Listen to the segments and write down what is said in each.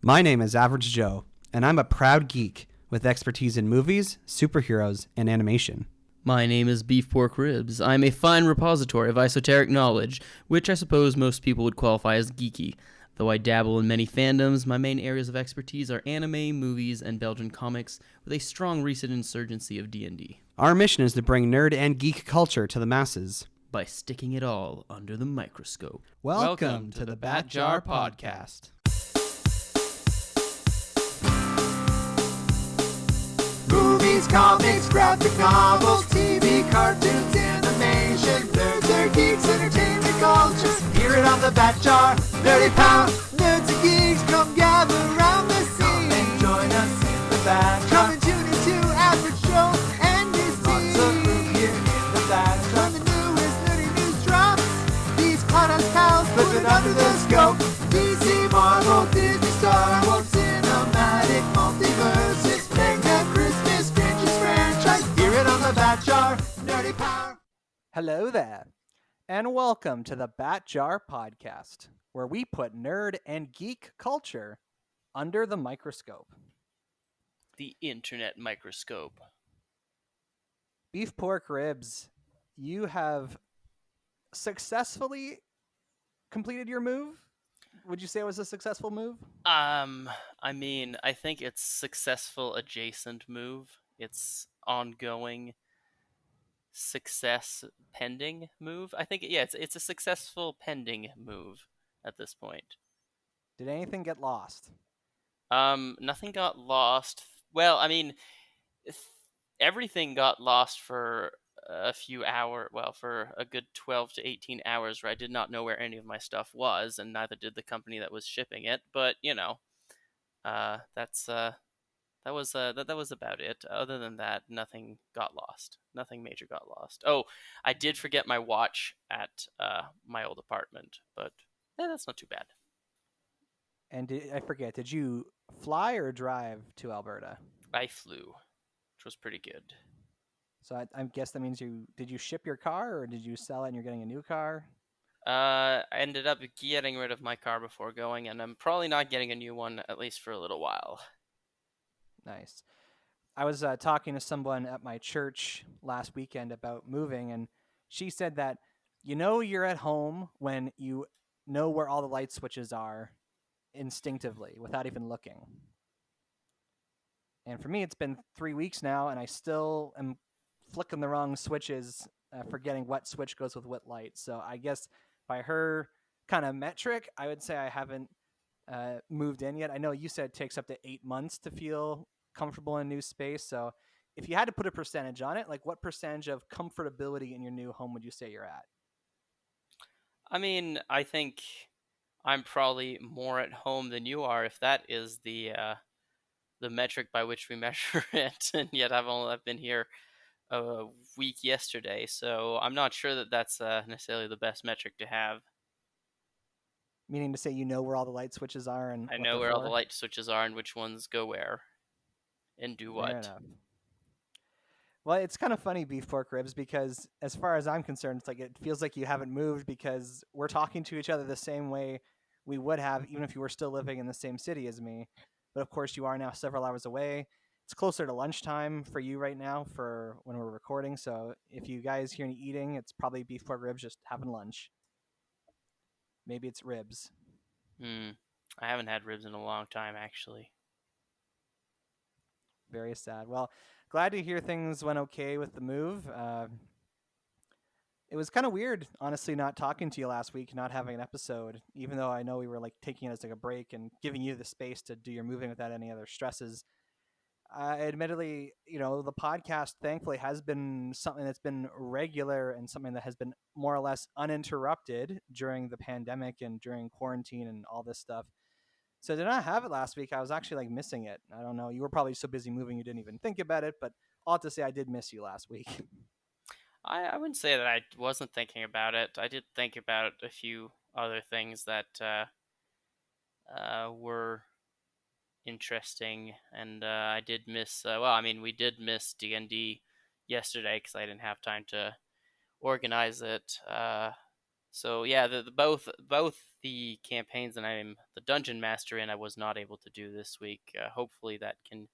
My name is Average Joe, and I'm a proud geek with expertise in movies, superheroes, and animation. My name is Beef Pork Ribs. I'm a fine repository of esoteric knowledge, which I suppose most people would qualify as geeky. Though I dabble in many fandoms, my main areas of expertise are anime, movies, and Belgian comics, with a strong recent insurgency of D&D. Our mission is to bring nerd and geek culture to the masses by sticking it all under the microscope. Welcome to the Bat Jar Podcast. Movies, comics, graphic novels, TV, cartoons, animation, nerds are geeks, entertainment culture. Hear it on the Bat Jar, Nerdy Power. Nerds and geeks, come gather around the scene. Come and join us in the Bat Jar. Come and tune into Average Joe and his team. Lots of room here in the Bat Jar. When the newest nerdy news drops, these podcast pals put it under the scope. DC, Marvel, Disney, Star Wars, cinematic multiverses. Bat Jar, Nerdy Power. Hello there, and welcome to the Bat Jar Podcast, where we put nerd and geek culture under the microscope. The internet microscope. Beef Pork Ribs, you have successfully completed your move? Would you say it was a successful move? I think it's successful adjacent move. It's ongoing success pending move. I think it's a successful pending move at this point. Did anything get lost? Nothing got lost. Well, everything got lost for a few hours. Well, for a good 12 to 18 hours, where I did not know where any of my stuff was, and neither did the company that was shipping it. But that was about it. Other than that, nothing got lost. Nothing major got lost. Oh, I did forget my watch at my old apartment, but that's not too bad. And did you fly or drive to Alberta? I flew, which was pretty good. So I guess that means did you ship your car or did you sell it and you're getting a new car? I ended up getting rid of my car before going, and I'm probably not getting a new one, at least for a little while. Nice. I was talking to someone at my church last weekend about moving, and she said that you're at home when you know where all the light switches are instinctively without even looking. And for me, it's been 3 weeks now, and I still am flicking the wrong switches, forgetting what switch goes with what light. So I guess by her kind of metric, I would say I haven't moved in yet. I know you said it takes up to 8 months to feel comfortable in a new space. So if you had to put a percentage on it, like what percentage of comfortability in your new home would you say you're at? I think I'm probably more at home than you are, if that is the metric by which we measure it. And yet I've been here a week yesterday, so I'm not sure that that's necessarily the best metric to have. Meaning to say you know where all the light switches are and I know where all the light switches are and which ones go where and do what. Fair enough. Well, it's kind of funny, Beef Pork Ribs, because as far as I'm concerned, it's like it feels like you haven't moved because we're talking to each other the same way we would have even if you were still living in the same city as me. But of course, you are now several hours away. It's closer to lunchtime for you right now for when we're recording. So if you guys hear me eating, it's probably Beef Pork Ribs just having lunch. Maybe it's ribs. I haven't had ribs in a long time, actually. Very sad. Well, glad to hear things went okay with the move. It was kind of weird, honestly, not talking to you last week, not having an episode, even though I know we were like taking it as like a break and giving you the space to do your moving without any other stresses. Admittedly, the podcast thankfully has been something that's been regular and something that has been more or less uninterrupted during the pandemic and during quarantine and all this stuff. So I did not have it last week. I was actually like missing it. I don't know. You were probably so busy moving you didn't even think about it, but I'll have to say I did miss you last week. I wouldn't say that I wasn't thinking about it. I did think about a few other things that were interesting, and I did miss. We did miss D&D yesterday because I didn't have time to organize it. So yeah, both the campaigns that I'm the dungeon master in, I was not able to do this week. Hopefully that can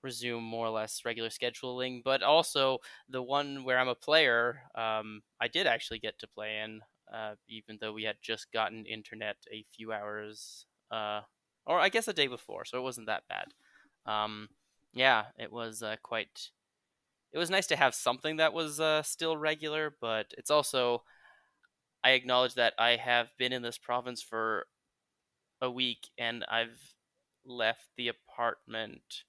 resume more or less regular scheduling. But also the one where I'm a player, I did actually get to play in, even though we had just gotten internet a few hours, or I guess a day before, so it wasn't that bad. Um, yeah, it was quite. It was nice to have something that was still regular, but it's also I acknowledge that I have been in this province for a week and I've left the apartment.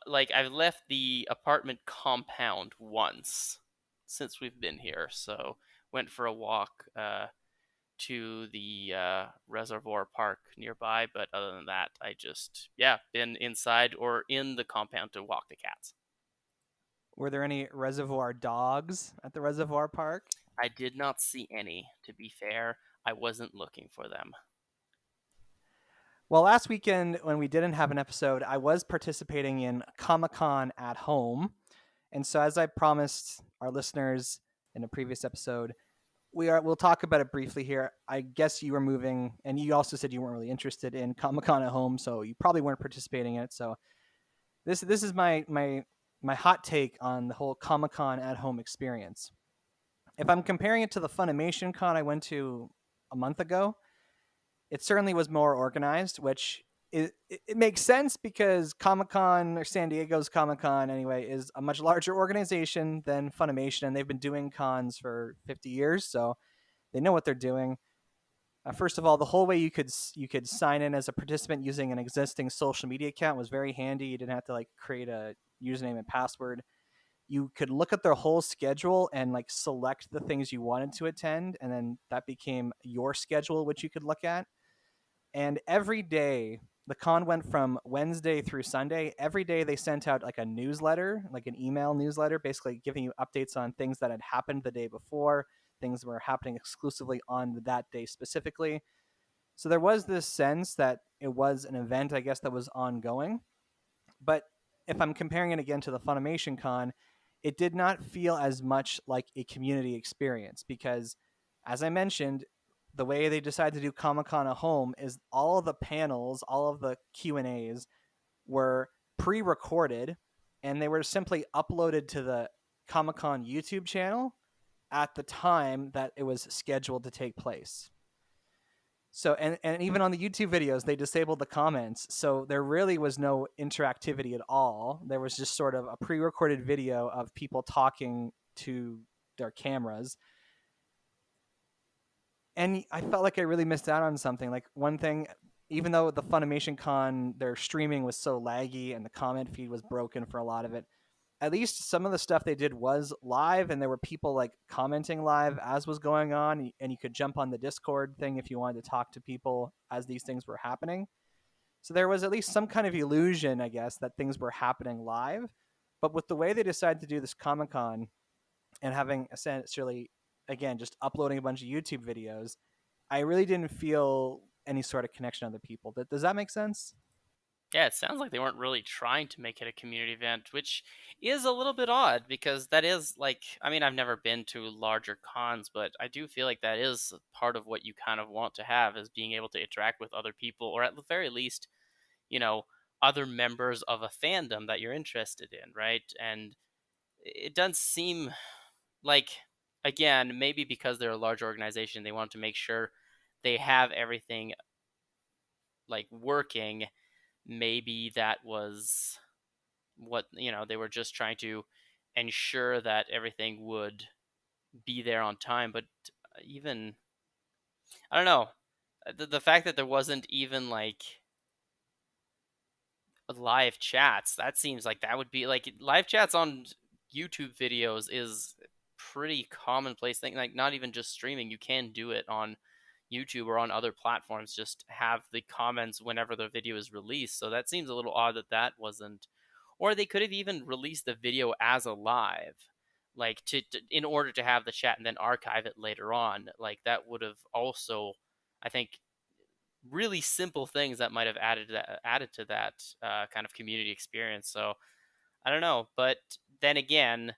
Like, I've left the apartment compound once since we've been here. So, went for a walk to the reservoir park nearby. But other than that, I just, yeah, been inside or in the compound to walk the cats. Were there any reservoir dogs at the reservoir park? I did not see any, to be fair. I wasn't looking for them. Well, last weekend when we didn't have an episode, I was participating in Comic-Con at home. And so as I promised our listeners in a previous episode, we'll talk about it briefly here. I guess you were moving and you also said you weren't really interested in Comic-Con at home, so you probably weren't participating in it. So this is my hot take on the whole Comic-Con at home experience. If I'm comparing it to the Funimation Con I went to a month ago, it certainly was more organized, which it makes sense because Comic Con or San Diego's Comic Con anyway is a much larger organization than Funimation, and they've been doing cons for 50 years, so they know what they're doing. First of all, the whole way you could sign in as a participant using an existing social media account was very handy. You didn't have to like create a username and password. You could look at their whole schedule and like select the things you wanted to attend, and then that became your schedule, which you could look at. And every day, the con went from Wednesday through Sunday. Every day they sent out like a newsletter, like an email newsletter, basically giving you updates on things that had happened the day before, things that were happening exclusively on that day specifically. So there was this sense that it was an event, I guess, that was ongoing. But if I'm comparing it again to the Funimation Con, it did not feel as much like a community experience because, as I mentioned, the way they decided to do Comic Con at home is all of the panels, all of the Q&As were pre-recorded and they were simply uploaded to the Comic Con YouTube channel at the time that it was scheduled to take place. So and even on the YouTube videos, they disabled the comments. So there really was no interactivity at all. There was just sort of a pre-recorded video of people talking to their cameras. And I felt like I really missed out on something. Like one thing, even though the Funimation Con, their streaming was so laggy and the comment feed was broken for a lot of it, at least some of the stuff they did was live and there were people like commenting live as was going on, and you could jump on the Discord thing if you wanted to talk to people as these things were happening. So there was at least some kind of illusion, I guess, that things were happening live. But with the way they decided to do this Comic-Con and having essentially, again, just uploading a bunch of YouTube videos, I really didn't feel any sort of connection to other people. Does that make sense? Yeah, it sounds like they weren't really trying to make it a community event, which is a little bit odd because that is like, I mean, I've never been to larger cons, but I do feel like that is part of what you kind of want to have is being able to interact with other people, or at the very least, you know, other members of a fandom that you're interested in, right? And it doesn't seem like, again, maybe because they're a large organization, they want to make sure they have everything like working. Maybe that was what, they were just trying to ensure that everything would be there on time. But even, I don't know, the fact that there wasn't even like live chats, that seems like that would be like live chats on YouTube videos is pretty commonplace thing. Like, not even just streaming, you can do it on YouTube or on other platforms, just have the comments whenever the video is released. So that seems a little odd that that wasn't, or they could have even released the video as a live, like to in order to have the chat and then archive it later on. Like that would have also, I think, really simple things that might have added to that kind of community experience. So I don't know, but then again,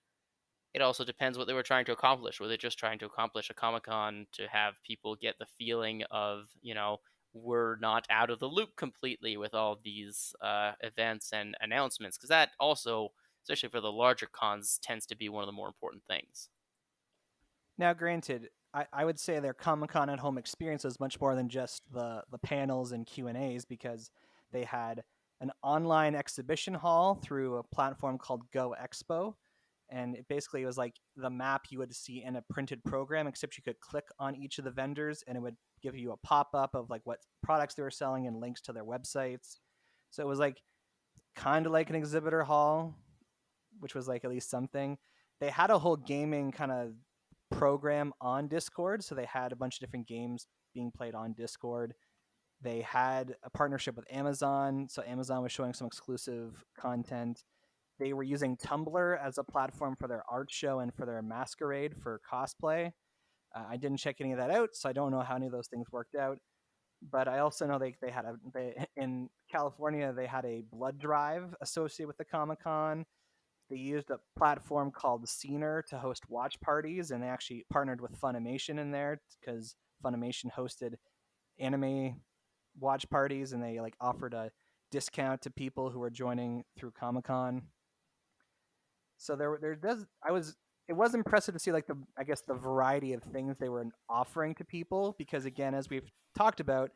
it also depends what they were trying to accomplish. Were they just trying to accomplish a Comic-Con to have people get the feeling of, we're not out of the loop completely with all these events and announcements? Because that also, especially for the larger cons, tends to be one of the more important things. Now, granted, I would say their Comic Con at home experience was much more than just the panels and Q&As, because they had an online exhibition hall through a platform called Go Expo. And it basically was like the map you would see in a printed program, except you could click on each of the vendors and it would give you a pop up of like what products they were selling and links to their websites. So it was like kind of like an exhibitor hall, which was like at least something. They had a whole gaming kind of program on Discord, so they had a bunch of different games being played on Discord. They had a partnership with Amazon, so Amazon was showing some exclusive content. They were using Tumblr as a platform for their art show and for their masquerade for cosplay. I didn't check any of that out, so I don't know how any of those things worked out. But I also know they had in California they had a blood drive associated with the Comic Con. They used a platform called Scener to host watch parties, and they actually partnered with Funimation in there because Funimation hosted anime watch parties, and they like offered a discount to people who were joining through Comic Con. So there does I was it was impressive to see like the variety of things they were offering to people, because again, as we've talked about,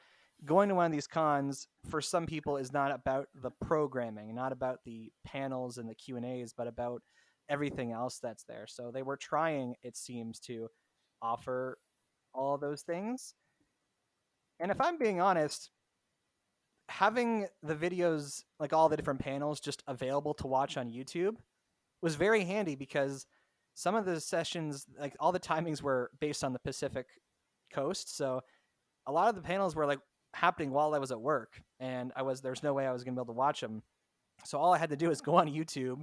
going to one of these cons for some people is not about the programming, not about the panels and the Q&As, but about everything else that's there. So they were trying, it seems, to offer all those things. And if I'm being honest, having the videos, like all the different panels just available to watch on YouTube was very handy, because some of the sessions, like all the timings were based on the Pacific coast. So a lot of the panels were like happening while I was at work, and there's no way I was going to be able to watch them. So all I had to do is go on YouTube,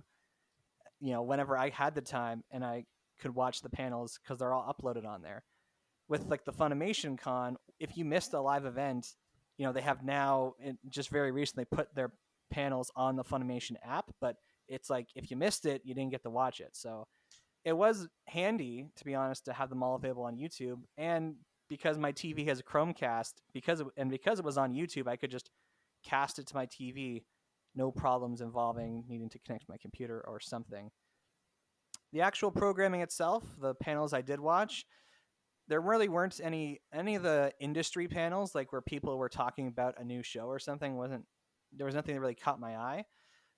whenever I had the time, and I could watch the panels because they're all uploaded on there. With like the Funimation Con, if you missed a live event, they have now just very recently put their panels on the Funimation app, but it's like if you missed it, you didn't get to watch it. So it was handy, to be honest, to have them all available on YouTube. And because my TV has a Chromecast, because it was on YouTube, I could just cast it to my TV, no problems involving needing to connect to my computer or something. The actual programming itself, the panels I did watch, there really weren't any of the industry panels, like where people were talking about a new show or something. Wasn't There was nothing that really caught my eye.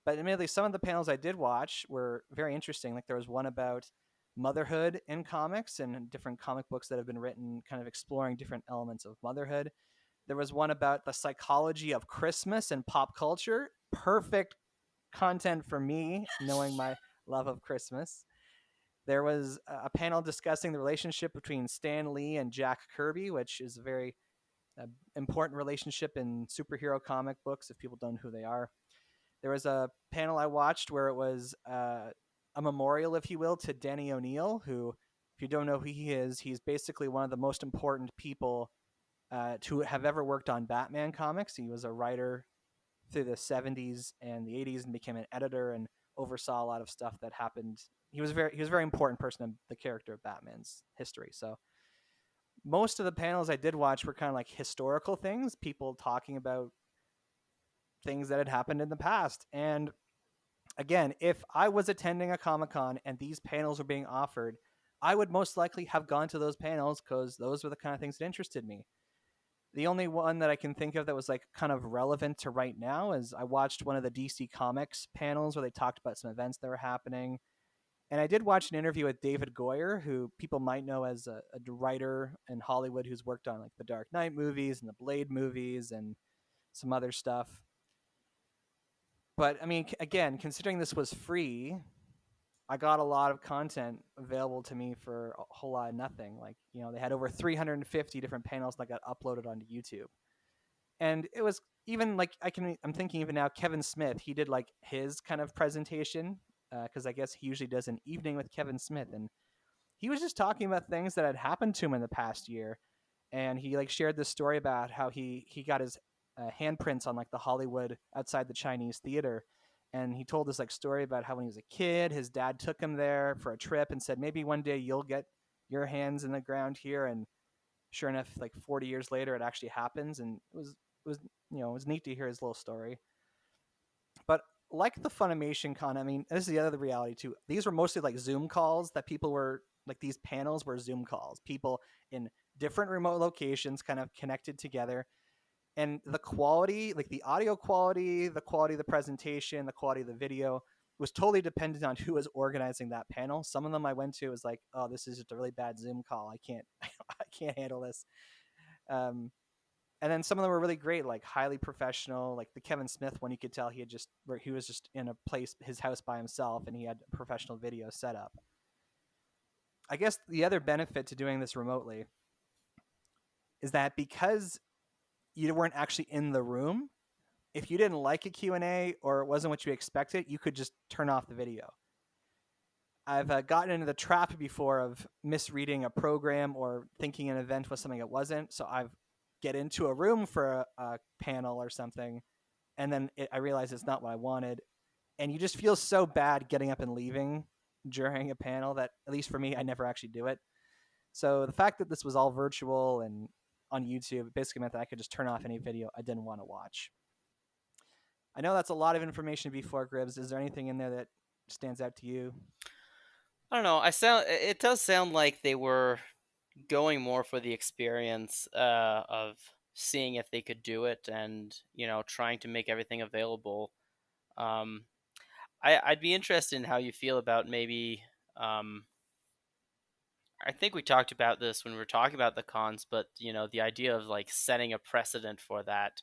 But admittedly, some of the panels I did watch were very interesting. Like there was one about motherhood in comics and different comic books that have been written, kind of exploring different elements of motherhood. There was one about the psychology of Christmas and pop culture. Perfect content for me, knowing my love of Christmas. There was a panel discussing the relationship between Stan Lee and Jack Kirby, which is a very important relationship in superhero comic books, if people don't know who they are. There was a panel I watched where it was a memorial, if you will, to Danny O'Neill, who, if you don't know who he is, he's basically one of the most important people to have ever worked on Batman comics. He was a writer through the 70s and the 80s and became an editor and oversaw a lot of stuff that happened. He was a very important person in the character of Batman's history. So most of the panels I did watch were kind of like historical things, people talking about things that had happened in the past. And again, if I was attending a Comic-Con and these panels were being offered, I would most likely have gone to those panels because those were the kind of things that interested me. The only one that I can think of that was like kind of relevant to right now is I watched one of the DC Comics panels where they talked about some events that were happening. And I did watch an interview with David Goyer, who people might know as a writer in Hollywood who's worked on like the Dark Knight movies and the Blade movies and some other stuff. But I mean, again, considering this was free, I got a lot of content available to me for a whole lot of nothing. Like, they had over 350 different panels that got uploaded onto YouTube. And it was even like I'm thinking even now, Kevin Smith, he did like his kind of presentation because I guess he usually does an evening with Kevin Smith, and he was just talking about things that had happened to him in the past year, and he like shared this story about how he got his handprints on like the Hollywood outside the Chinese theater, and he told this like story about how when he was a kid, his dad took him there for a trip and said maybe one day you'll get your hands in the ground here. And sure enough, like 40 years later, it actually happens, and it was it was neat to hear his little story. But like the Funimation con, I mean, this is the other reality too. These were mostly like Zoom calls that people were like these panels were Zoom calls. People in different remote locations kind of connected together. And the quality, like the audio quality, the quality of the presentation, the quality of the video was totally dependent on who was organizing that panel. Some of them I went to was like, oh, this is just a really bad Zoom call. I can't I can't handle this. Um, and then some of them were really great, like highly professional. Like the Kevin Smith one, you could tell he was just in a place, his house by himself, and he had a professional video set up. I guess the other benefit to doing this remotely is that because you weren't actually in the room, if you didn't like a Q&A or it wasn't what you expected, you could just turn off the video. I've gotten into the trap before of misreading a program or thinking an event was something it wasn't. So I've get into a room for a panel or something, and then I realize it's not what I wanted, and you just feel so bad getting up and leaving during a panel that, at least for me, I never actually do it. So the fact that this was all virtual and on YouTube, it basically meant that I could just turn off any video I didn't want to watch. I know that's a lot of information before, Gribbs. Is there anything in there that stands out to you? I don't know. It does sound like they were going more for the experience of seeing if they could do it, and trying to make everything available. Um, I'd be interested in how you feel about maybe. I think we talked about this when we were talking about the cons, but the idea of like setting a precedent for that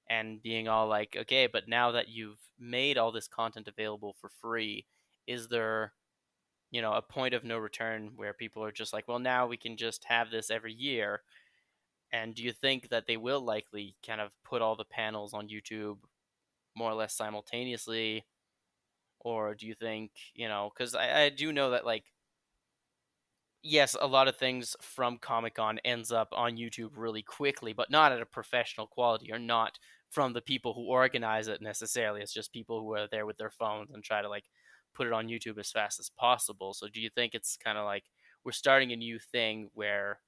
and being all like, okay, but now that you've made all this content available for free, is there a point of no return where people are just like, well, now we can just have this every year? And do you think that they will likely kind of put all the panels on YouTube more or less simultaneously? Or do you think, because I do know that, like, yes, a lot of things from Comic Con ends up on YouTube really quickly, but not at a professional quality, or not from the people who organize it necessarily. It's just people who are there with their phones and try to like put it on YouTube as fast as possible. So do you think it's kind of like we're starting a new thing where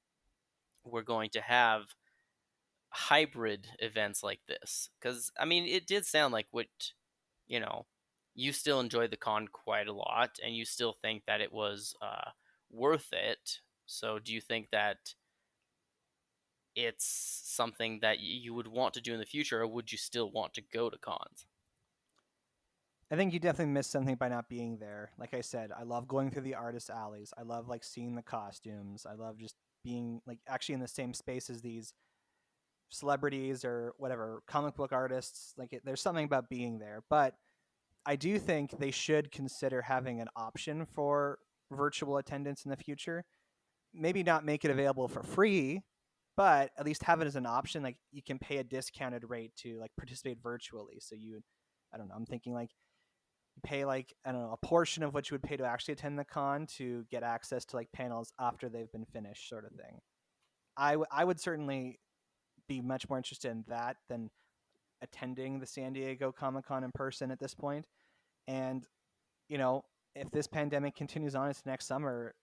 we're going to have hybrid events like this? Because I mean, it did sound like what you know you still enjoyed the con quite a lot, and you still think that it was worth it. So do you think that it's something that you would want to do in the future, or would you still want to go to cons? I think you definitely missed something by not being there. Like I said, I love going through the artist alleys. I love like seeing the costumes. I love just being like actually in the same space as these celebrities or whatever comic book artists. Like there's something about being there. But I do think they should consider having an option for virtual attendance in the future. Maybe not make it available for free, but at least have it as an option. Like you can pay a discounted rate to like participate virtually. So I don't know, I'm thinking like you pay like, I don't know, a portion of what you would pay to actually attend the con to get access to like panels after they've been finished, sort of thing. I would certainly be much more interested in that than attending the San Diego Comic Con in person at this point. And, you know, if this pandemic continues on into next summer,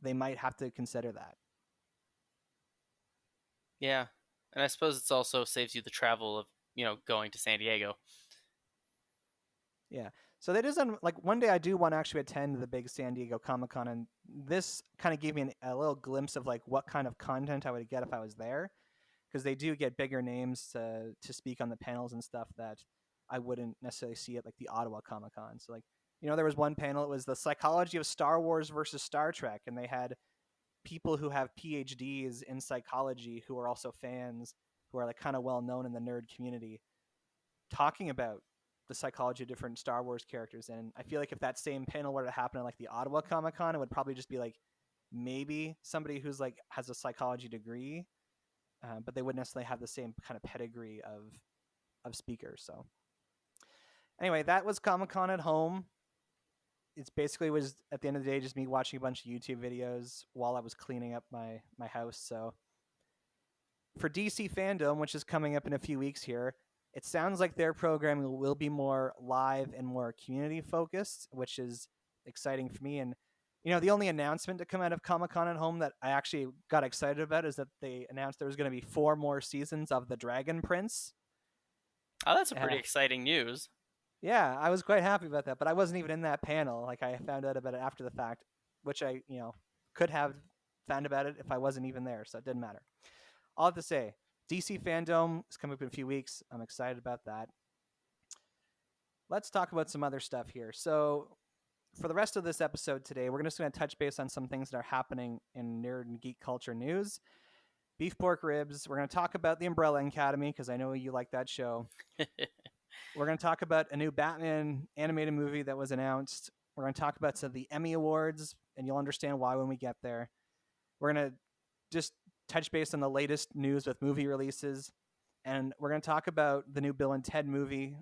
they might have to consider that. Yeah, and I suppose it's also saves you the travel of going to San Diego. Yeah. So that isn't like one day I do want to actually attend the big San Diego Comic Con, and this kind of gave me a little glimpse of like what kind of content I would get if I was there, because they do get bigger names to speak on the panels and stuff that I wouldn't necessarily see at like the Ottawa Comic Con. So like there was one panel, it was the psychology of Star Wars versus Star Trek, and they had people who have PhDs in psychology who are also fans who are like kind of well known in the nerd community talking about the psychology of different Star Wars characters. And I feel like if that same panel were to happen at like the Ottawa Comic Con, it would probably just be like maybe somebody who's like has a psychology degree, but they wouldn't necessarily have the same kind of pedigree of speakers. So anyway, that was Comic Con at home. It's basically was at the end of the day just me watching a bunch of YouTube videos while I was cleaning up my house. So for DC fandom, which is coming up in a few weeks here, It sounds like their programming will be more live and more community focused, which is exciting for me. And the only announcement to come out of Comic-Con at Home that I actually got excited about is that they announced there was going to be 4 more seasons of The Dragon Prince. Oh, that's a pretty exciting news. Yeah, I was quite happy about that, but I wasn't even in that panel. Like, I found out about it after the fact, which I, could have found about it if I wasn't even there, so it didn't matter. All I have to say, DC Fandom is coming up in a few weeks. I'm excited about that. Let's talk about some other stuff here. So, for the rest of this episode today, we're just going to touch base on some things that are happening in nerd and geek culture news. Beef pork ribs. We're going to talk about the Umbrella Academy because I know you like that show. We're going to talk about a new Batman animated movie that was announced. We're going to talk about some of the Emmy Awards, and you'll understand why when we get there. We're going to just touch base on the latest news with movie releases, and we're going to talk about the new Bill and Ted movie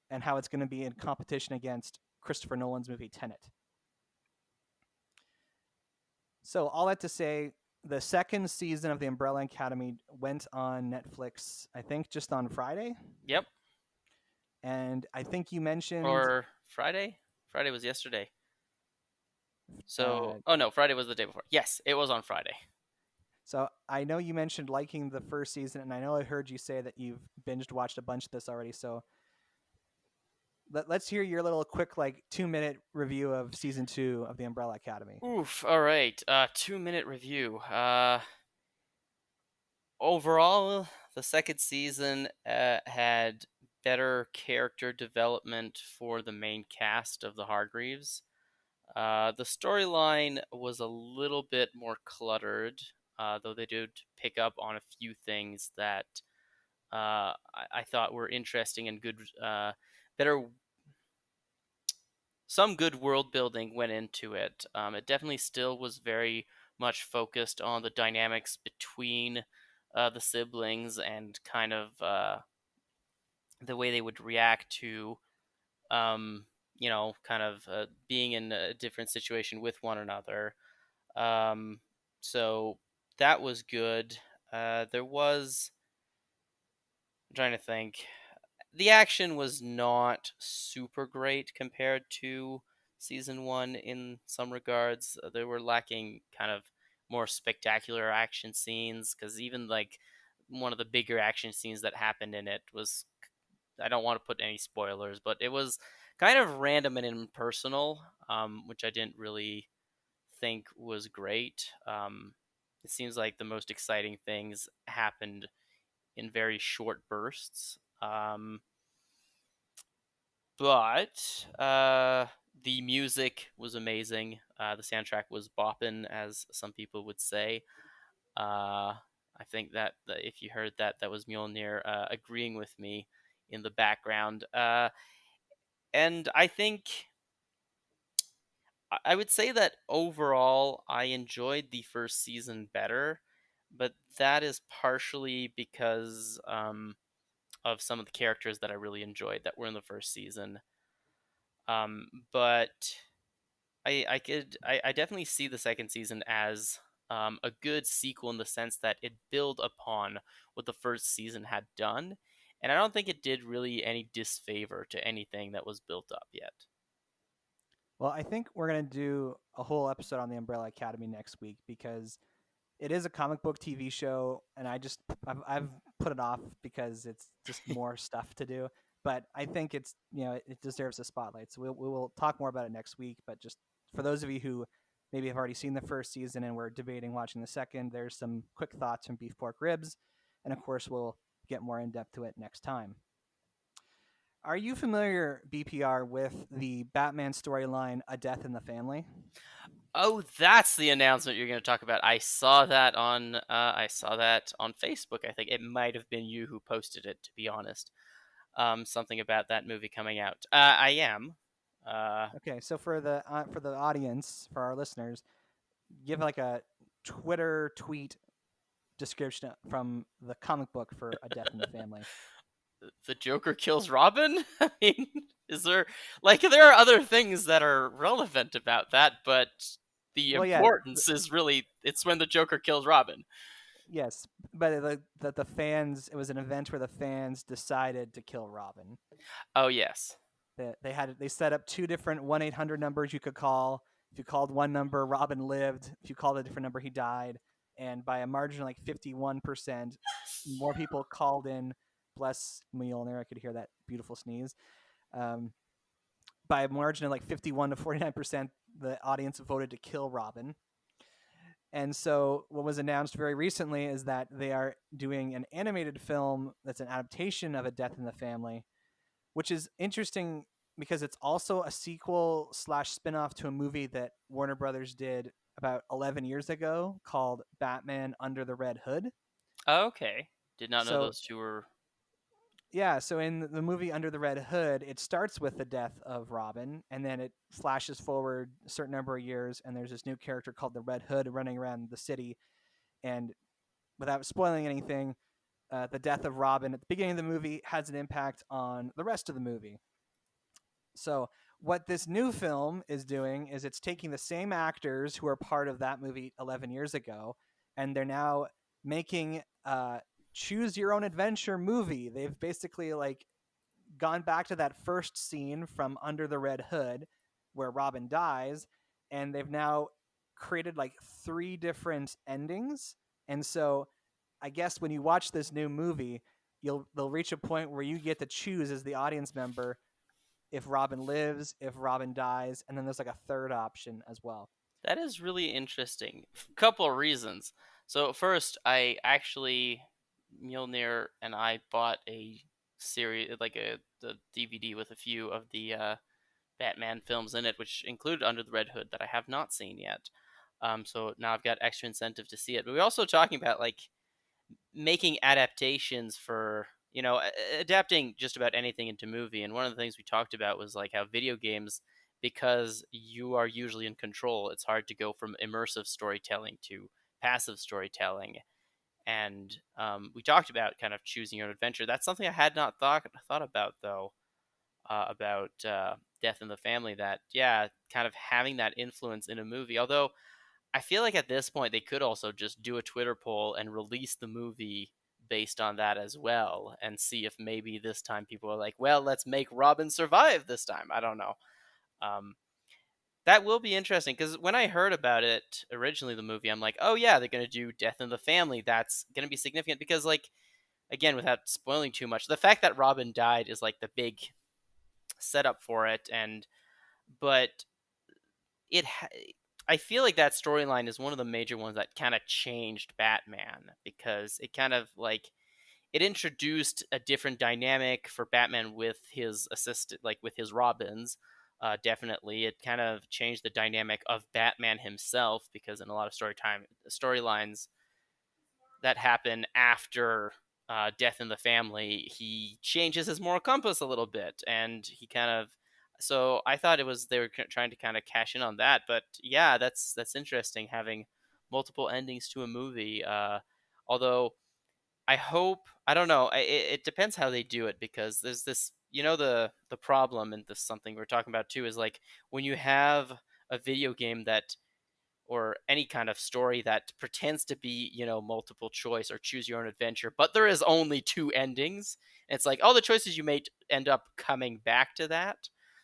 and how it's going to be in competition against Christopher Nolan's movie Tenet. So all that to say, the second season of the Umbrella Academy went on Netflix, I think just on Friday. Yep. And I think you mentioned... Or Friday? Friday was yesterday. So, oh no, Friday was the day before. Yes, it was on Friday. So I know you mentioned liking the first season, and I know I heard you say that you've watched a bunch of this already. So let's hear your little quick, 2-minute review of season 2 of the Umbrella Academy. Oof. All right. 2-minute review. Overall, the second season had better character development for the main cast of the Hargreaves. The storyline was a little bit more cluttered, though they did pick up on a few things that I thought were interesting and good. Some good world building went into it. It definitely still was very much focused on the dynamics between the siblings and kind of the way they would react to, being in a different situation with one another. So that was good. I'm trying to think. The action was not super great compared to season 1 in some regards. They were lacking kind of more spectacular action scenes, because even one of the bigger action scenes that happened in it was, I don't want to put any spoilers, but it was kind of random and impersonal, which I didn't really think was great. It seems like the most exciting things happened in very short bursts. But the music was amazing. The soundtrack was boppin', as some people would say. I think that if you heard that, that was Mjolnir agreeing with me in the background. And I think I would say that overall I enjoyed the first season better, but that is partially because of some of the characters that I really enjoyed that were in the first season. But I definitely see the second season as a good sequel in the sense that it built upon what the first season had done, and I don't think it did really any disfavor to anything that was built up yet. Well, I think we're going to do a whole episode on the Umbrella Academy next week because it is a comic book TV show, and I've put it off because it's just more stuff to do. But I think it's it deserves a spotlight. So we will talk more about it next week. But just for those of you who maybe have already seen the first season and we're debating watching the second, there's some quick thoughts from Beef Pork Ribs, and of course we'll get more in depth to it next time. Are you familiar, BPR, with the Batman storyline, A Death in the Family? Oh, that's the announcement you're going to talk about. I saw that on Facebook. I think it might have been you who posted it, to be honest. Something about that movie coming out. I am. Okay, so for the audience, for our listeners, give a Twitter tweet description from the comic book for A Death in the Family. The Joker kills Robin? I mean, is there there are other things that are relevant about that, but the importance is really it's when the Joker kills Robin. Yes, but the fans. It was an event where the fans decided to kill Robin. Oh yes. They set up two different 1-800 numbers you could call. If you called one number, Robin lived. If you called a different number, he died. And by a margin of like 51%, more people called in. Bless Mjolnir, I could hear that beautiful sneeze. Um, by a margin of like 51 to 49%, the audience voted to kill Robin. And so, what was announced very recently is that they are doing an animated film that's an adaptation of A Death in the Family, which is interesting because it's also a sequel slash spinoff to a movie that Warner Brothers did about 11 years ago called Batman Under the Red Hood. Okay. Did not know So, those two were. yeah, so in the movie Under the Red Hood, it starts with the death of Robin, and then it flashes forward a certain number of years, and there's this new character called the Red Hood running around the city. And without spoiling anything, the death of Robin at the beginning of the movie has an impact on the rest of the movie. So what this new film is doing is it's taking the same actors who are part of that movie 11 years ago, and they're now making choose your own adventure movie. They've basically like gone back to that first scene from Under the Red Hood where Robin dies, and they've now created like three different endings. And so I guess when you watch this new movie, they'll reach a point where you get to choose as the audience member if Robin lives, if Robin dies, and then there's like a third option as well. That is really interesting. Couple of reasons. So first, I actually Mjolnir and I bought a series, like the DVD with a few of the Batman films in it, which included Under the Red Hood that I have not seen yet. So now I've got extra incentive to see it. But we're also talking about like making adaptations for adapting just about anything into movie. And one of the things we talked about was like how video games, because you are usually in control, it's hard to go from immersive storytelling to passive storytelling. And we talked about kind of choosing your own adventure. That's something I had not thought about though, about Death in the Family. That yeah, kind of having that influence in a movie. Although I feel like at this point they could also just do a Twitter poll and release the movie based on that as well, and see if maybe this time people are like, well, let's make Robin survive this time. I don't know. Um, that will be interesting because when I heard about it originally, the movie, I'm like, oh yeah, they're gonna do Death in the Family. That's gonna be significant because, like, again, without spoiling too much, the fact that Robin died is like the big setup for it, and but it I feel like that storyline is one of the major ones that kind of changed Batman because it kind of like it introduced a different dynamic for Batman with his assistant, like with his Robins. Definitely, it kind of changed the dynamic of Batman himself because in a lot of storylines that happen after Death in the Family, he changes his moral compass a little bit, and he kind of. So I thought it was they were trying to kind of cash in on that, but yeah, that's interesting having multiple endings to a movie. Although I don't know, it depends how they do it because there's this the problem, and this is something we're talking about too, is like when you have a video game that or any kind of story that pretends to be, multiple choice or choose your own adventure, but there is only two endings. And it's like all the choices you made end up coming back to that.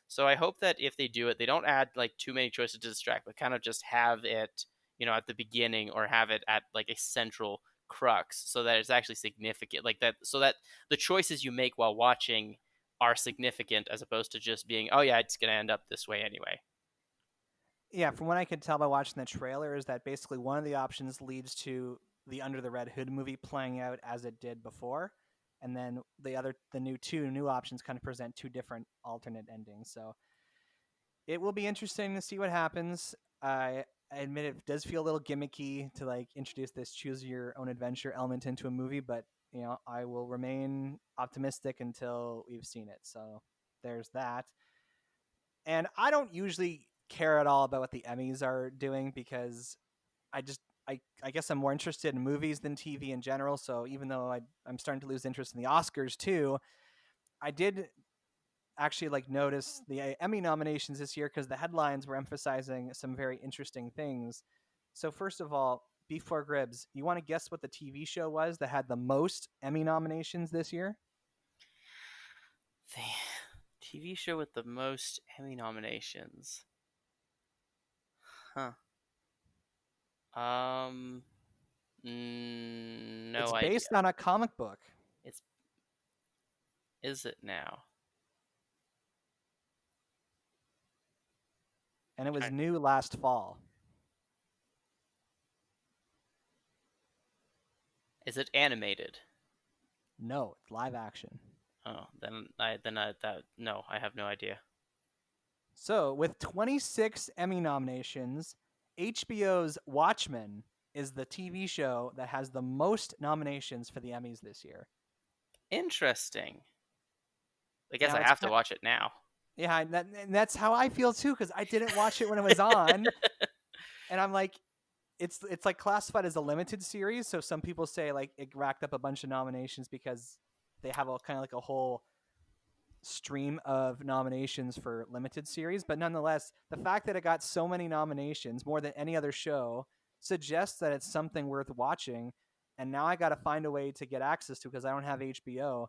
So I hope that if they do it, they don't add like too many choices to distract, but kind of just have it, at the beginning or have it at like a central crux so that it's actually significant, like that, so that the choices you make while watching are significant as opposed to just being, oh yeah, it's going to end up this way anyway. Yeah, from what I could tell by watching the trailer, is that basically one of the options leads to the Under the Red Hood movie playing out as it did before, and then the two new options kind of present two different alternate endings. So it will be interesting to see what happens. I admit it does feel a little gimmicky to like introduce this choose your own adventure element into a movie, but I will remain optimistic until we've seen it. So there's that. And I don't usually care at all about what the Emmys are doing because I just I guess I'm more interested in movies than TV in general. So even though I'm starting to lose interest in the Oscars too, I did actually like notice the Emmy nominations this year because the headlines were emphasizing some very interesting things. So first of all, before Gribs, you want to guess what the TV show was that had the most Emmy nominations this year? The TV show with the most Emmy nominations. Huh. It's No idea. based on a comic book. It's Is it now? And it was Okay. new last fall. Is it animated? No, it's live action. Oh, no, I have no idea. So, with 26 Emmy nominations, HBO's Watchmen is the TV show that has the most nominations for the Emmys this year. Interesting. I guess Now, I have to watch it now. yeah, and that's how I feel too, because I didn't watch it when it was on, and I'm like, it's like classified as a limited series. So some people say like it racked up a bunch of nominations because they have a kind of like a whole stream of nominations for limited series, but nonetheless, the fact that it got so many nominations, more than any other show, suggests that it's something worth watching. And now I got to find a way to get access to because I don't have HBO.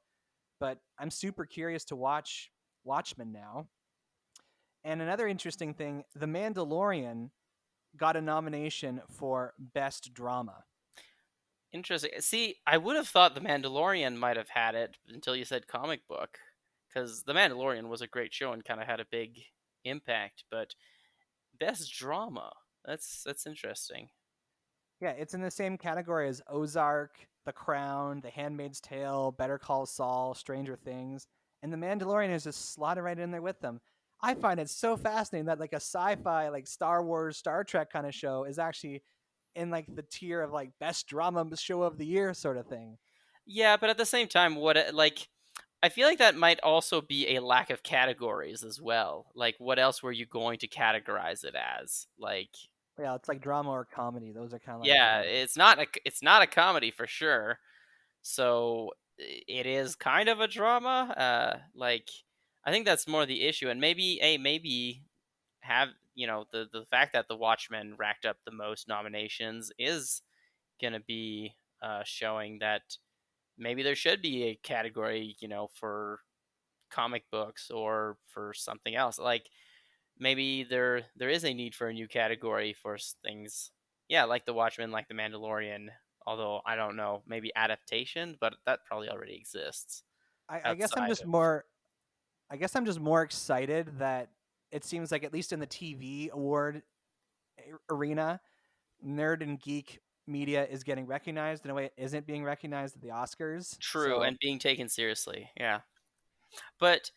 But I'm super curious to watch Watchmen now. And another interesting thing, The Mandalorian got a nomination for Best Drama. Interesting. See, I would have thought The Mandalorian might have had it until you said comic book, because The Mandalorian was a great show and kind of had a big impact. But best drama, that's interesting. Yeah, it's in the same category as Ozark, The Crown, The Handmaid's Tale, Better Call Saul, Stranger Things, and The Mandalorian is just slotted right in there with them. I find it so fascinating that like a sci-fi, like Star Wars, Star Trek kind of show is actually in like the tier of like best drama show of the year sort of thing. Yeah, but at the same time, I feel like that might also be a lack of categories as well. Like, what else were you going to categorize it as? Like, Yeah, it's like drama or comedy. Those are kind of like yeah, the it's not a comedy for sure. So it is kind of a drama. I think that's more the issue, and maybe have the fact that the Watchmen racked up the most nominations is gonna be showing that maybe there should be a category, for comic books or for something else. Like maybe there is a need for a new category for things. Yeah, like the Watchmen, like the Mandalorian. Although I don't know, maybe adaptation, but that probably already exists I guess I'm outside just of. more I guess I'm just more excited that it seems like at least in the TV award arena, nerd and geek media is getting recognized in a way it isn't being recognized at the Oscars. True, So and being taken seriously. Yeah. But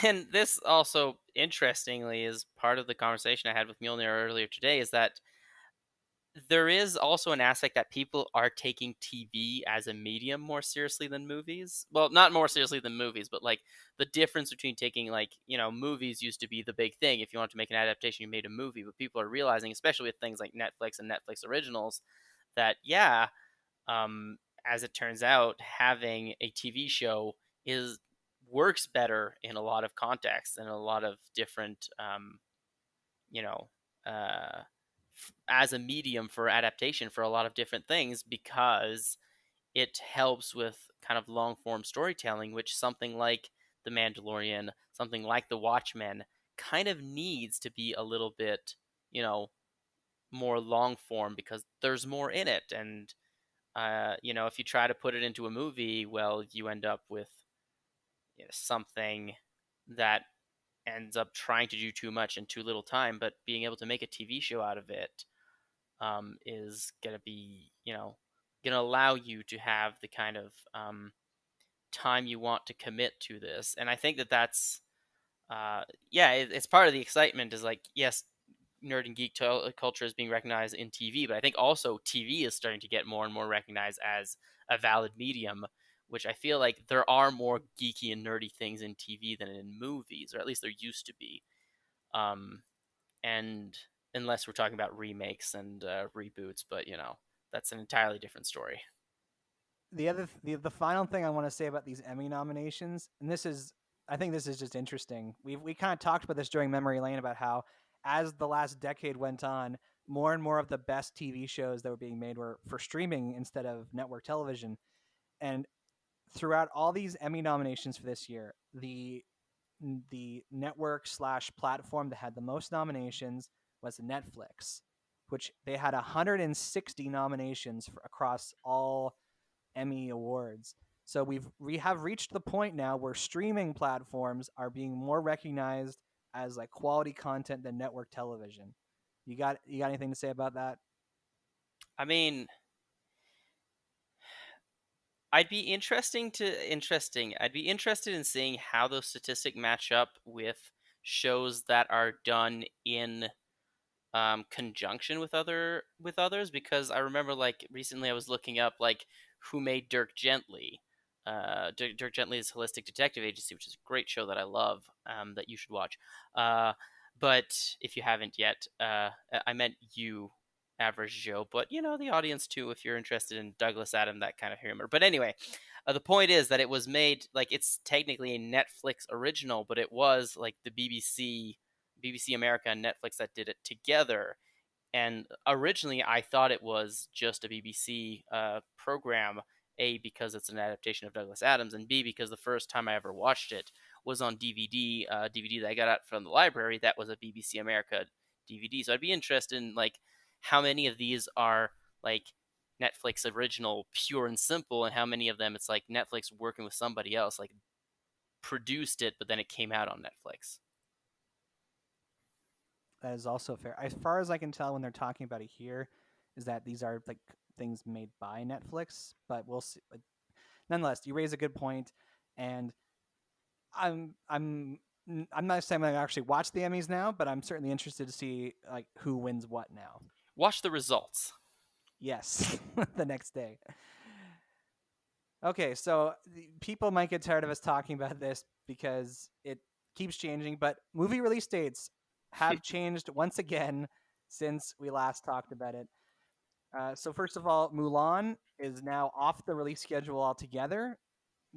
and this also interestingly is part of the conversation I had with Mjolnir earlier today is that there is also an aspect that people are taking TV as a medium more seriously than movies. Well, not more seriously than movies, but like the difference between taking movies used to be the big thing. If you wanted to make an adaptation, you made a movie. But people are realizing, especially with things like Netflix and Netflix originals, that as it turns out, having a TV show is works better in a lot of contexts and a lot of different you know, uh, as a medium for adaptation for a lot of different things because it helps with kind of long form storytelling, which something like The Mandalorian, something like The Watchmen kind of needs to be a little bit, you know, more long form because there's more in it. And, if you try to put it into a movie, well, you end up with something that ends up trying to do too much in too little time, but being able to make a TV show out of it is going to be, going to allow you to have the kind of time you want to commit to this. And I think that that's, it's part of the excitement is like, yes, nerd and geek culture is being recognized in TV, but I think also TV is starting to get more and more recognized as a valid medium, which I feel like there are more geeky and nerdy things in TV than in movies, or at least there used to be. Um, and unless we're talking about remakes and reboots, but that's an entirely different story. the final thing I want to say about these Emmy nominations, and I think this is just interesting. We kind of talked about this during Memory Lane about how as the last decade went on, more and more of the best TV shows that were being made were for streaming instead of network television. And throughout all these Emmy nominations for this year, the network slash platform that had the most nominations was Netflix, which they had 160 nominations across all Emmy awards. So we have reached the point now where streaming platforms are being more recognized as like quality content than network television. You got anything to say about that? I mean, I'd be I'd be interested in seeing how those statistics match up with shows that are done in conjunction with others, because I remember like recently I was looking up like who made Dirk Gently. Dirk Gently is Holistic Detective Agency, which is a great show that I love, that you should watch. Uh, but if you haven't yet, I meant you, average Joe, but you know the audience too, if you're interested in Douglas Adam, that kind of humor. But anyway, the point is that it was made like it's technically a Netflix original, but it was like the BBC America and Netflix that did it together. And originally, I thought it was just a BBC program. A, because it's an adaptation of Douglas Adams, and B, because the first time I ever watched it was on DVD. DVD that I got out from the library that was a BBC America DVD. So I'd be interested in like how many of these are like Netflix original, pure and simple, and how many of them it's like Netflix working with somebody else, like produced it, but then it came out on Netflix. That is also fair. As far as I can tell, when they're talking about it here, is that these are like things made by Netflix. But we'll see. Like, nonetheless, you raise a good point, and I'm I'm I'm not saying I actually watch the Emmys now, but I'm certainly interested to see like who wins what now. Watch the results. Yes, the next day. Okay, so people might get tired of us talking about this because it keeps changing, but movie release dates have changed once again since we last talked about it. So first of all, Mulan is now off the release schedule altogether.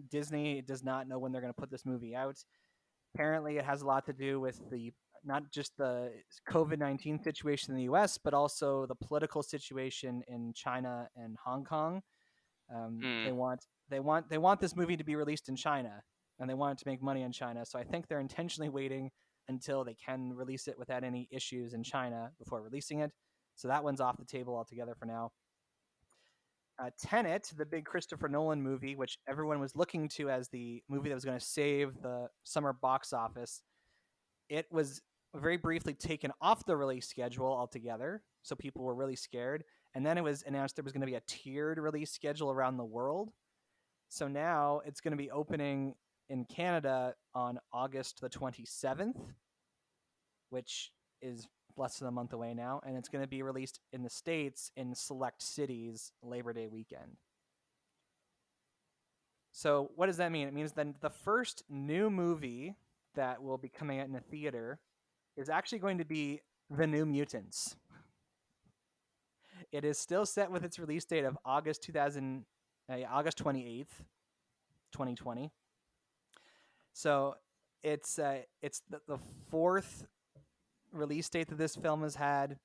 Disney does not know when they're going to put this movie out. Apparently, it has a lot to do with the not just the COVID-19 situation in the U.S., but also the political situation in China and Hong Kong. Hmm. They want this movie to be released in China, and they want it to make money in China. So I think they're intentionally waiting until they can release it without any issues in China before releasing it. So that one's off the table altogether for now. Tenet, the big Christopher Nolan movie, which everyone was looking to as the movie that was going to save the summer box office, it was very briefly taken off the release schedule altogether. So people were really scared. And then it was announced there was going to be a tiered release schedule around the world. So now it's going to be opening in Canada on August the 27th, which is less than a month away now. And it's going to be released in the States in select cities Labor Day weekend. So what does that mean? It means then the first new movie that will be coming out in a theater is actually going to be The New Mutants. It is still set with its release date of August 28th, 2020. So it's the fourth release date that this film has had.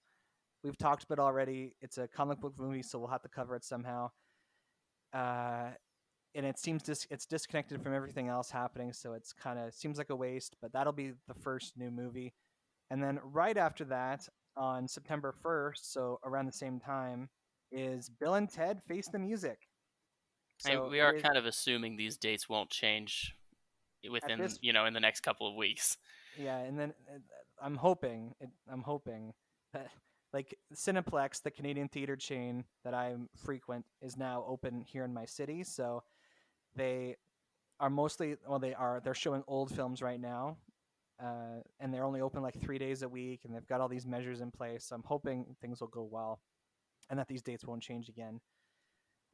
We've talked about it already. It's a comic book movie, so we'll have to cover it somehow. Uh, and it seems it's disconnected from everything else happening, so it's kind of seems like a waste. But that'll be the first new movie, and then right after that, on September 1st, so around the same time, is Bill and Ted Face the Music. And So we it are is kind of assuming these dates won't change at within, this in the next couple of weeks. yeah, and then I'm hoping that like Cineplex, the Canadian theater chain that I frequent, is now open here in my city. So they are mostly they're showing old films right now, and they're only open like 3 days a week, and they've got all these measures in place. So I'm hoping things will go well, and that these dates won't change again.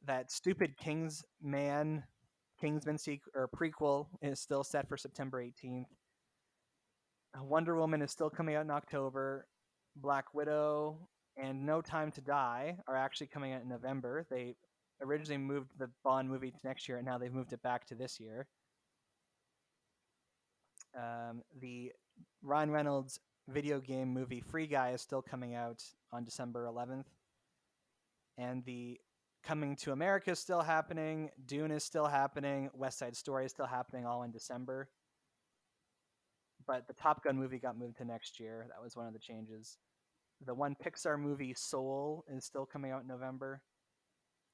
That stupid Kingsman or prequel is still set for September 18th. Wonder Woman is still coming out in October. Black Widow and No Time to Die are actually coming out in November. They originally moved the Bond movie to next year, and now they've moved it back to this year. The Ryan Reynolds video game movie Free Guy is still coming out on December 11th, and the Coming to America is still happening. Dune is still happening. West Side Story is still happening, all in December. But the Top Gun movie got moved to next year. That was one of the changes. The one Pixar movie, Soul, is still coming out in November.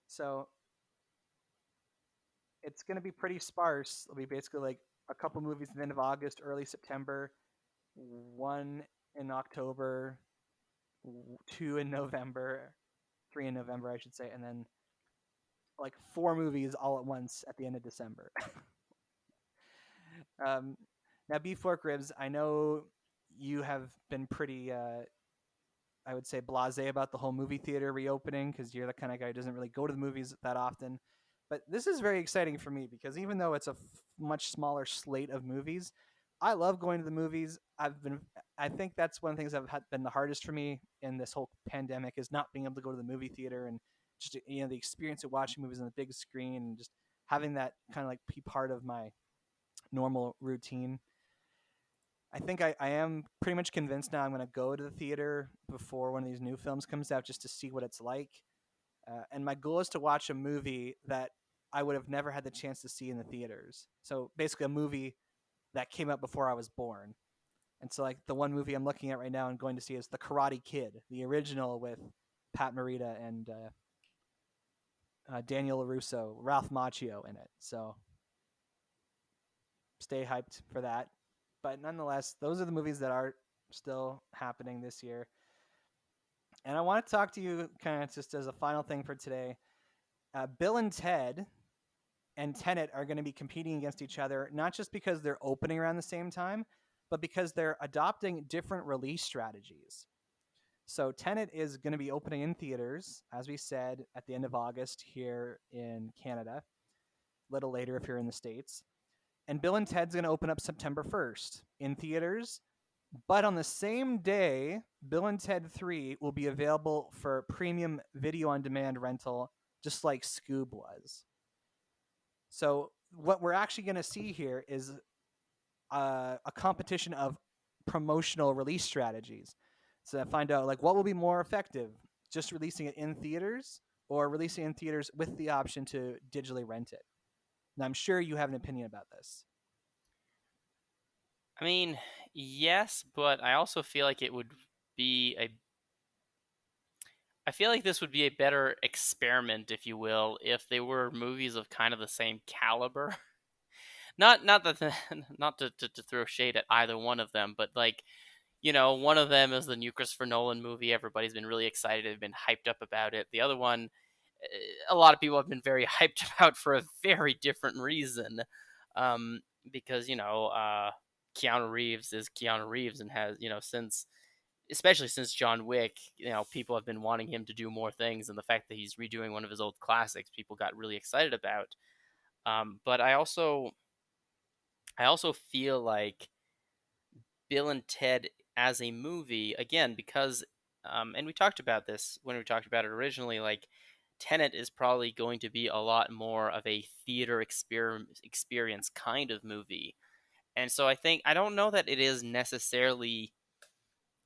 So it's going to be pretty sparse. It'll be basically like a couple movies at the end of August, early September, one in October, two in November, three in November, I should say, and then like four movies all at once at the end of December. um, Now, Beef Fork Ribs, I know you have been pretty, I would say, blasé about the whole movie theater reopening because you're the kind of guy who doesn't really go to the movies that often. But this is very exciting for me because even though it's a much smaller slate of movies, I love going to the movies. I think that's one of the things that have been the hardest for me in this whole pandemic is not being able to go to the movie theater and just the experience of watching movies on the big screen and just having that kind of like be part of my normal routine. I think I am pretty much convinced now I'm going to go to the theater before one of these new films comes out just to see what it's like. And my goal is to watch a movie that I would have never had the chance to see in the theaters. So basically, a movie that came out before I was born. And so, like, the one movie I'm looking at right now and going to see is The Karate Kid, the original with Pat Morita and Daniel LaRusso, Ralph Macchio in it. So stay hyped for that. But nonetheless, those are the movies that are still happening this year. And I want to talk to you kind of just as a final thing for today. Bill and Ted and Tenet are going to be competing against each other, not just because they're opening around the same time, but because they're adopting different release strategies. So Tenet is going to be opening in theaters, as we said, at the end of August here in Canada, a little later if you're in the States. And Bill and Ted's going to open up September 1st in theaters. But on the same day, Bill and Ted 3 will be available for premium video on demand rental, just like Scoob was. So, what we're actually going to see here is a competition of promotional release strategies. So, find out like what will be more effective, just releasing it in theaters or releasing it in theaters with the option to digitally rent it. Now, I'm sure you have an opinion about this. I mean, yes, but I also feel like it would be a I feel like this would be a better experiment, if you will, if they were movies of kind of the same caliber. Not that not to throw shade at either one of them, but like, one of them is the new Christopher Nolan movie. Everybody's been really excited, they've been hyped up about it. The other one, a lot of people have been very hyped about for a very different reason, because Keanu Reeves is Keanu Reeves and has since especially since John Wick, people have been wanting him to do more things, and the fact that he's redoing one of his old classics, people got really excited about. But I also feel like Bill and Ted as a movie, again, because, and we talked about this when we talked about it originally, like, Tenet is probably going to be a lot more of a theater experience kind of movie. And so I don't know that it is necessarily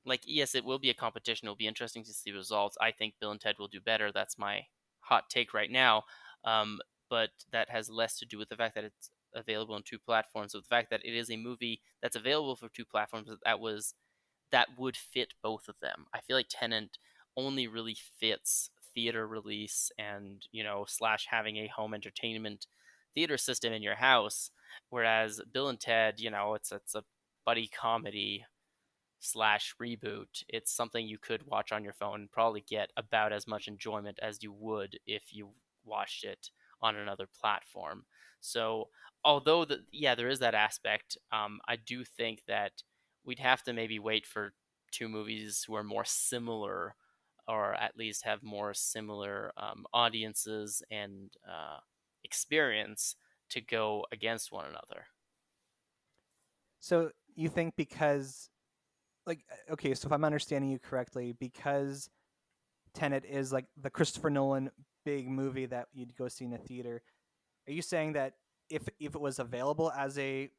like, yes, it will be a competition. It'll be interesting to see results. I think Bill and Ted will do better. That's my hot take right now. Um, but that has less to do with the fact that it's available on two platforms. With the fact that it is a movie that's available for two platforms that would fit both of them. I feel like Tenet only really fits theater release and slash having a home entertainment theater system in your house, whereas Bill and Ted, it's a buddy comedy slash reboot. It's something you could watch on your phone and probably get about as much enjoyment as you would if you watched it on another platform. So, although there is that aspect, I do think that we'd have to maybe wait for two movies who are more similar, or at least have more similar audiences and experience to go against one another. So, you think because okay, so if I'm understanding you correctly, because Tenet is like the Christopher Nolan big movie that you'd go see in a theater, are you saying that if it was available as a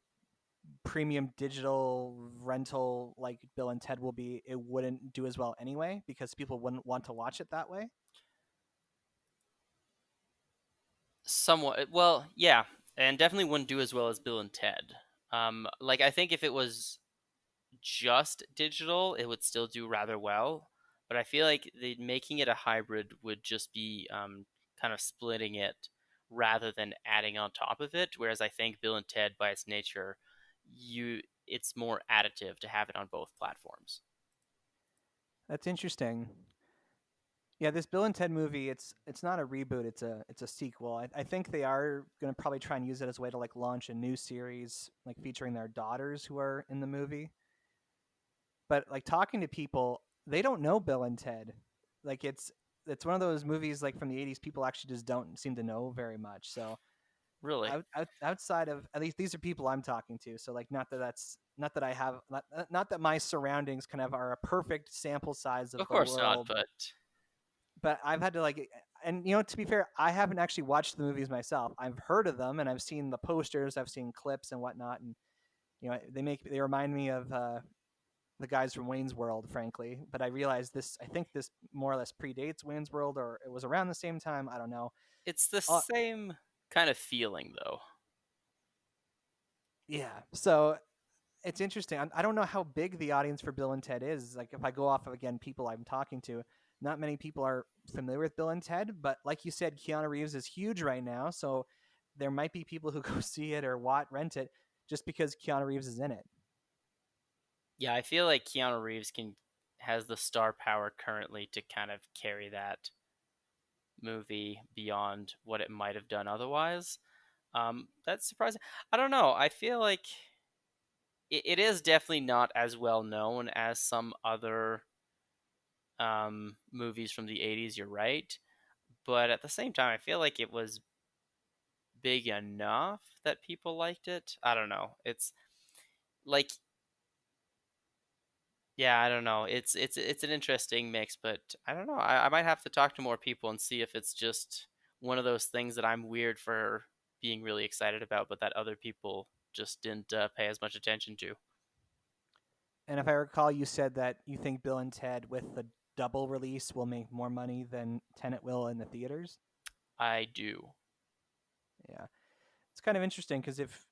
premium digital rental like Bill and Ted will be, it wouldn't do as well anyway because people wouldn't want to watch it that way. Somewhat. Well, yeah, and definitely wouldn't do as well as Bill and Ted. Like I think if it was just digital, it would still do rather well. But I feel like making it a hybrid would just be kind of splitting it rather than adding on top of it. Whereas I think Bill and Ted, by its nature, it's more additive to have it on both platforms. That's interesting. Yeah, this Bill and Ted movie, it's not a reboot, it's a sequel. I think they are going to probably try and use it as a way to like launch a new series like featuring their daughters who are in the movie. But like talking to people, they don't know Bill and Ted. Like it's one of those movies like from the 80s people actually just don't seem to know very much. So Really? outside of, at least these are people I'm talking to. So like not that I have not that my surroundings kind of are a perfect sample size of Of the course not, world, but I've had to like, and you know, to be fair, I haven't actually watched the movies myself. I've heard of them and I've seen the posters, I've seen clips and whatnot, and you know, they remind me of the guys from Wayne's World, frankly. But I realized this. I think this more or less predates Wayne's World, or it was around the same time. I don't know. it's the Uh, same kind of feeling, though. yeah. So it's interesting. I don't know how big the audience for Bill and Ted is. Like if I go off of again people I'm talking to, not many people are familiar with Bill and Ted. But like you said, Keanu Reeves is huge right now, so there might be people who go see it or rent it just because Keanu Reeves is in it. Yeah, I feel like Keanu Reeves can has the star power currently to kind of carry that movie beyond what it might have done otherwise. That's surprising. I don't know. I feel like it is definitely not as well known as some other movies from the 80s. You're right. But at the same time, I feel like it was big enough that people liked it. I don't know. It's like, yeah, I don't know. It's an interesting mix, but I don't know. I might have to talk to more people and see if it's just one of those things that I'm weird for being really excited about, but that other people just didn't pay as much attention to. And if I recall, you said that you think Bill and Ted with the double release will make more money than Tenet will in the theaters. I do. Yeah. It's kind of interesting because if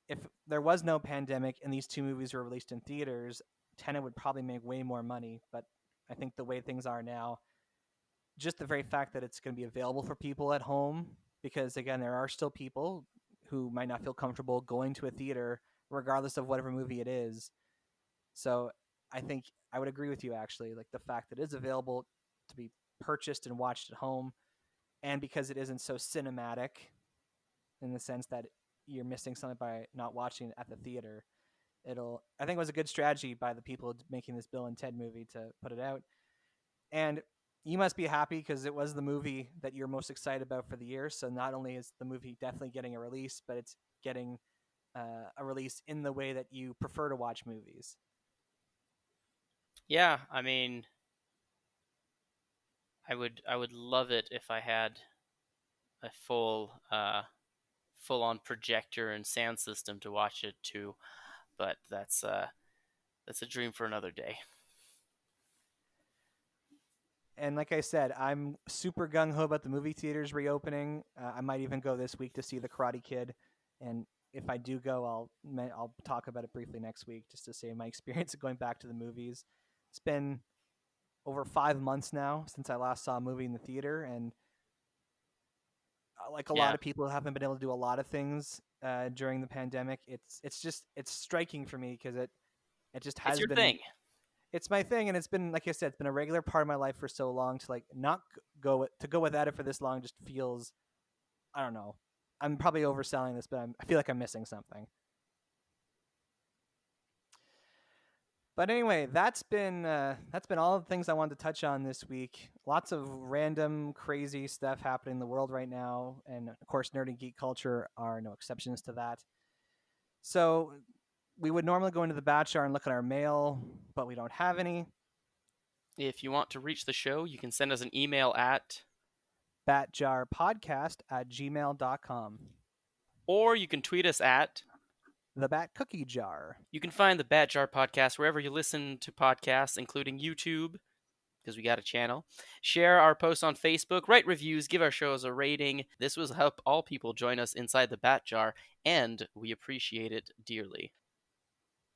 there was no pandemic and these two movies were released in theaters, Tenet would probably make way more money. But I think the way things are now, just the very fact that it's going to be available for people at home, because again, there are still people who might not feel comfortable going to a theater, regardless of whatever movie it is. So I think I would agree with you actually, like the fact that it is available to be purchased and watched at home, and because it isn't so cinematic in the sense that you're missing something by not watching it at the theater. I think it was a good strategy by the people making this Bill and Ted movie to put it out. And you must be happy because it was the movie that you're most excited about for the year. So not only is the movie definitely getting a release, but it's getting a release in the way that you prefer to watch movies. Yeah, I mean, I would love it if I had a full on projector and sound system to watch it to, but that's a dream for another day. And like I said, I'm super gung ho about the movie theaters reopening. I might even go this week to see The Karate Kid, and if I do go, I'll talk about it briefly next week just to say my experience of going back to the movies. It's been over 5 months now since I last saw a movie in the theater, and like a lot Yeah, of people haven't been able to do a lot of things during the pandemic. It's striking for me because it just it's has your been, thing. it's my thing, and it's been like I said, it's been a regular part of my life for so long. To like not go without it for this long just feels, I don't know. I'm probably overselling this, but I feel like I'm missing something. But anyway, that's been all the things I wanted to touch on this week. Lots of random, crazy stuff happening in the world right now, and of course, nerd and geek culture are no exceptions to that. So we would normally go into the Bachelor and look at our mail, but we don't have any. If you want to reach the show, you can send us an email at, Batjarpodcast at gmail.com. or you can tweet us at the Bat Cookie Jar. You can find the Bat Jar podcast wherever you listen to podcasts, including YouTube, because we got a channel. Share our posts on Facebook, write reviews, give our shows a rating. This will help all people join us inside the Bat Jar, and we appreciate it dearly.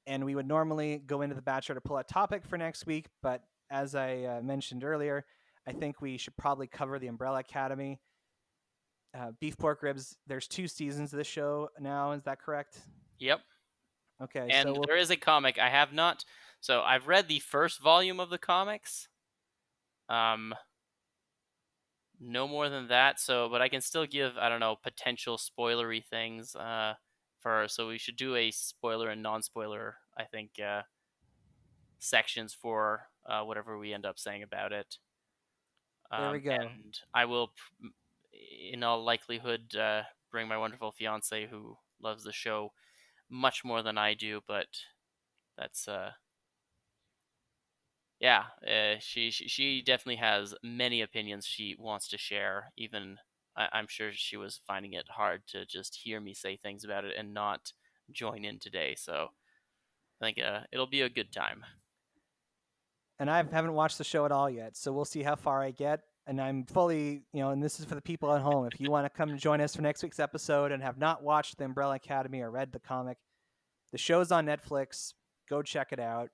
And we would normally go into the Bat Jar to pull a topic for next week, but as I mentioned earlier, I think we should probably cover the Umbrella Academy. Beef Pork Ribs, there's 2 seasons of the show now, is that correct? Yep. Okay, And so there is a comic. I have not. So I've read the first volume of the comics. No more than that. So, but I can still give, I don't know, potential spoilery things. So we should do a spoiler and non-spoiler, I think, sections for whatever we end up saying about it. There we go. And I will, in all likelihood, bring my wonderful fiance who loves the show much more than I do, but that's yeah, she definitely has many opinions she wants to share. Even I'm sure she was finding it hard to just hear me say things about it and not join in today. So I think it'll be a good time. And I haven't watched the show at all yet, so we'll see how far I get. And I'm fully, and this is for the people at home. If you want to come and join us for next week's episode and have not watched The Umbrella Academy or read the comic, the show's on Netflix. Go check it out.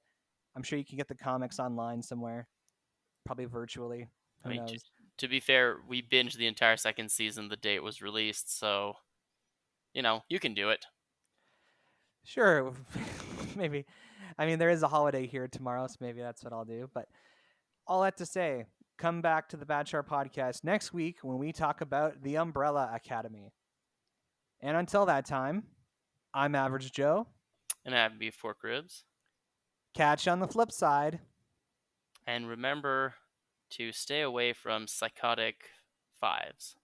I'm sure you can get the comics online somewhere, probably virtually. Who knows? To be fair, we binged the entire second season the day it was released, so you can do it. Sure, maybe. I mean, there is a holiday here tomorrow, so maybe that's what I'll do. But all that to say, come back to the Bachelor podcast next week when we talk about the Umbrella Academy. And until that time, I'm Average Joe. And have beef pork ribs. Catch you on the flip side. And remember to stay away from psychotic fives.